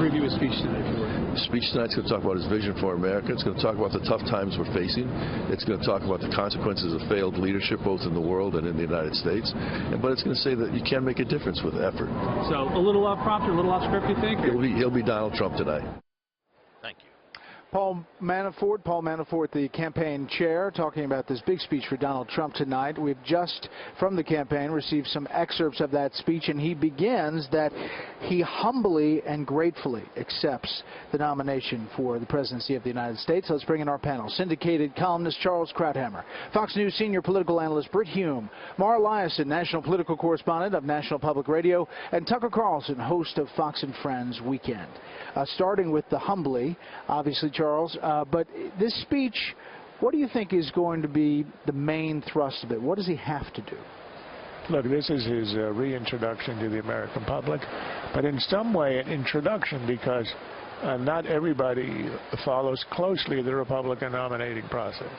preview his speech tonight for you? The speech tonight's going to talk about his vision for America. It's going to talk about the tough times we're facing. It's going to talk about the consequences of failed leadership both in the world and in the United States. But it's going to say that you can make a difference with effort. So a little off prompt, a little off script, you think? He'll be Donald Trump tonight. Thank you. Paul Manafort, the campaign chair, talking about this big speech for Donald Trump tonight. We've just, from the campaign, received some excerpts of that speech, and he begins that he humbly and gratefully accepts the nomination for the presidency of the United States. Let's bring in our panel. Syndicated columnist Charles Krauthammer, Fox News senior political analyst Britt Hume, Mara Liasson, national political correspondent of National Public Radio, and Tucker Carlson, host of Fox and Friends Weekend. Starting with the humbly, obviously, Charles, but this speech, what do you think is going to be the main thrust of it? What does he have to do? Look, this is his reintroduction to the American public, but in some way an introduction because not everybody follows closely the Republican nominating process.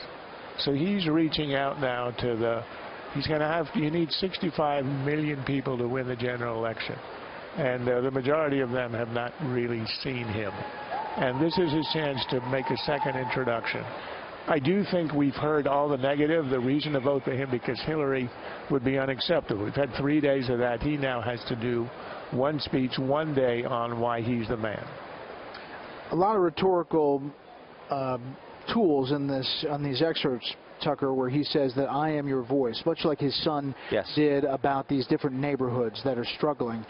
So he's reaching out now to you need 65 million people to win the general election. And the majority of them have not really seen him. And this is his chance to make a second introduction. I do think we've heard all the negative, the reason to vote for him because Hillary would be unacceptable. We've had 3 days of that. He now has to do one speech, one day on why he's the man. A lot of rhetorical tools on these excerpts, Tucker, where he says that I am your voice, much like his son did about these different neighborhoods that are struggling.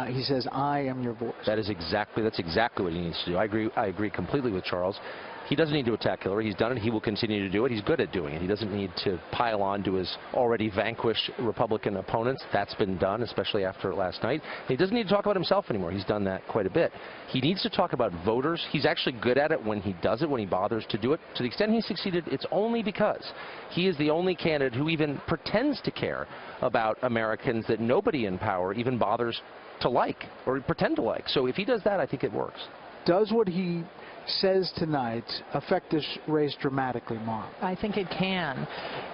He says, I am your voice. That's exactly what he needs to do. I agree completely with Charles. He doesn't need to attack Hillary. He's done it. He will continue to do it. He's good at doing it. He doesn't need to pile on to his already vanquished Republican opponents. That's been done, especially after last night. He doesn't need to talk about himself anymore. He's done that quite a bit. He needs to talk about voters. He's actually good at it when he does it, when he bothers to do it. To the extent he succeeded, it's only because he is the only candidate who even pretends to care about Americans that nobody in power even bothers to like or pretend to like. So if he does that, I think it works. Does what he says tonight affect this race dramatically, Mara? I think it can.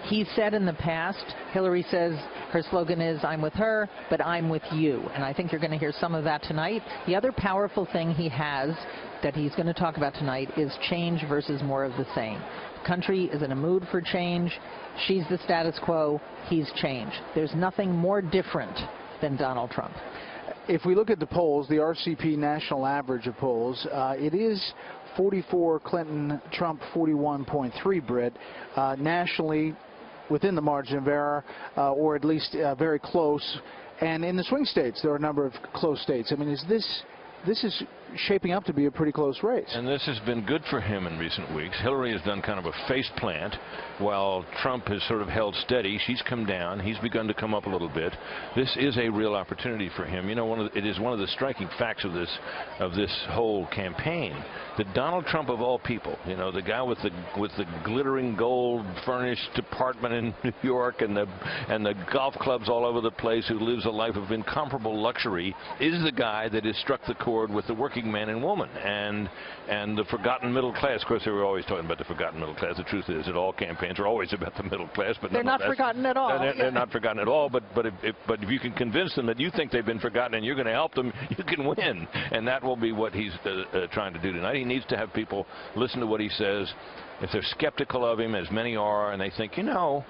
He said in the past, Hillary says her slogan is, I'm with her, but I'm with you. And I think you're going to hear some of that tonight. The other powerful thing he has that he's going to talk about tonight is change versus more of the same. The country is in a mood for change. She's the status quo. He's change. There's nothing more different than Donald Trump. If we look at the polls, the RCP national average of polls, it is 44 Clinton, Trump 41.3, Britt. Nationally, within the margin of error, or at least very close. And in the swing states, there are a number of close states. I mean, this is shaping up to be a pretty close race. And this has been good for him in recent weeks. Hillary has done kind of a face plant while Trump has sort of held steady. She's come down. He's begun to come up a little bit. This is a real opportunity for him. You know, it is one of the striking facts of this whole campaign that Donald Trump, of all people, you know, the guy with the glittering gold furnished apartment in New York and the golf clubs all over the place, who lives a life of incomparable luxury, is the guy that has struck the chord with the working man and woman and the forgotten middle class. Of course, they were always talking about the forgotten middle class. The truth is that all campaigns are always about the middle class, but they're not forgotten at all. They're not forgotten at all. But if you can convince them that you think they've been forgotten and you're going to help them, you can win. And that will be what he's trying to do tonight. He needs to have people listen to what he says. If they're skeptical of him, as many are, and they think, you know,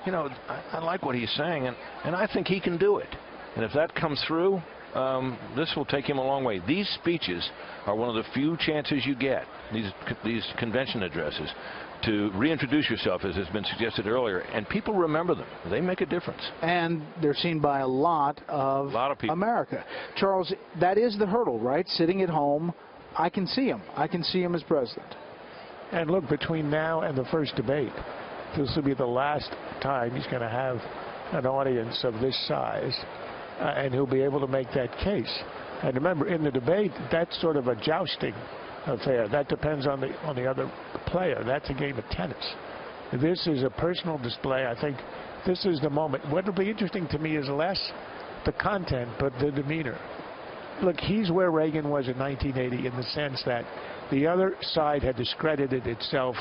I like what he's saying, and I think he can do it. And if that comes through, this will take him a long way. These speeches are one of the few chances you get, these convention addresses, to reintroduce yourself, as has been suggested earlier, and people remember them. They make a difference. And they're seen by a lot of people. America. Charles, that is the hurdle, right? Sitting at home, I can see him. I can see him as president. And look, between now and the first debate, this will be the last time he's going to have an audience of this size. And he'll be able to make that case. And remember, in the debate, that's sort of a jousting affair. That depends on the other player. That's a game of tennis. This is a personal display. I think this is the moment. What will be interesting to me is less the content, but the demeanor. Look, he's where Reagan was in 1980 in the sense that the other side had discredited itself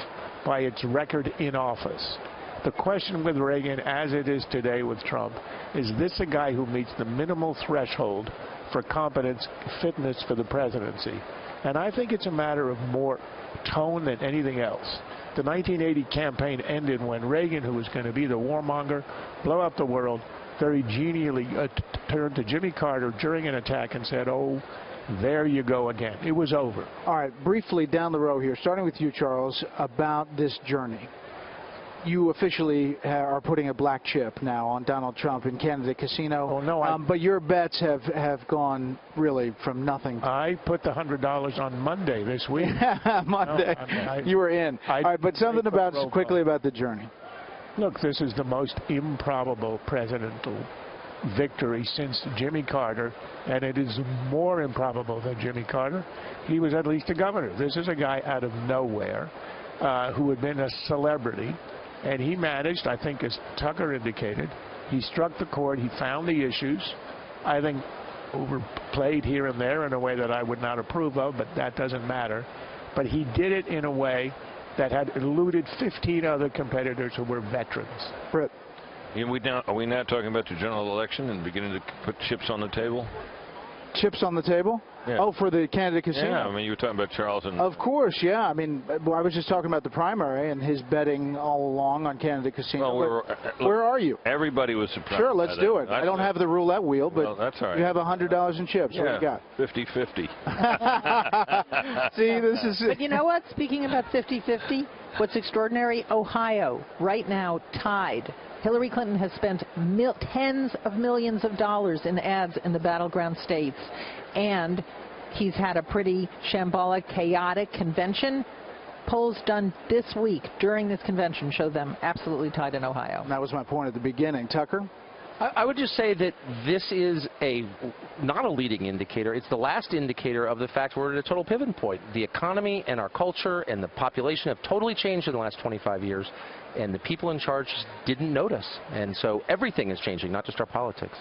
by its record in office. The question with Reagan, as it is today with Trump, is this a guy who meets the minimal threshold for competence, fitness for the presidency. And I think it's a matter of more tone than anything else. The 1980 campaign ended when Reagan, who was going to be the warmonger, blow up the world, very genially turned to Jimmy Carter during an attack and said, "Oh, there you go again." It was over. All right, briefly down the row here, starting with you, Charles, about this journey. You officially are putting a black chip now on Donald Trump in Candidate Casino. Oh, no, but your bets have gone really from nothing. I put the $100 on Monday this week. Monday. No, you were in. All right, but something quickly about the journey. Look, this is the most improbable presidential victory since Jimmy Carter, and it is more improbable than Jimmy Carter. He was at least a governor. This is a guy out of nowhere who had been a celebrity. And he managed, I think, as Tucker indicated, he struck the chord. He found the issues. I think overplayed here and there in a way that I would not approve of, but that doesn't matter. But he did it in a way that had eluded 15 other competitors who were veterans. Brett. Are we now talking about the general election and beginning to put chips on the table? Chips on the table? Yeah. Oh, for the Candidate Casino? Yeah, I mean, you were talking about Charles and... Of course, yeah. I mean, I was just talking about the primary and his betting all along on Candidate Casino. Well, where are you? Everybody was surprised. Sure, let's do it. I don't have the roulette wheel, but that's all right. You have $100 in chips. Yeah, What do you got? 50-50. See, this is... But you know what? Speaking about 50-50, what's extraordinary, Ohio, right now, tied. Hillary Clinton has spent tens of millions of dollars in ads in the battleground states, and he's had a pretty shambolic, chaotic convention. Polls done this week during this convention show them absolutely tied in Ohio. That was my point at the beginning. Tucker? I would just say that this is not a leading indicator. It's the last indicator of the fact we're at a total pivot point. The economy and our culture and the population have totally changed in the last 25 years, and the people in charge didn't notice. And so everything is changing, not just our politics.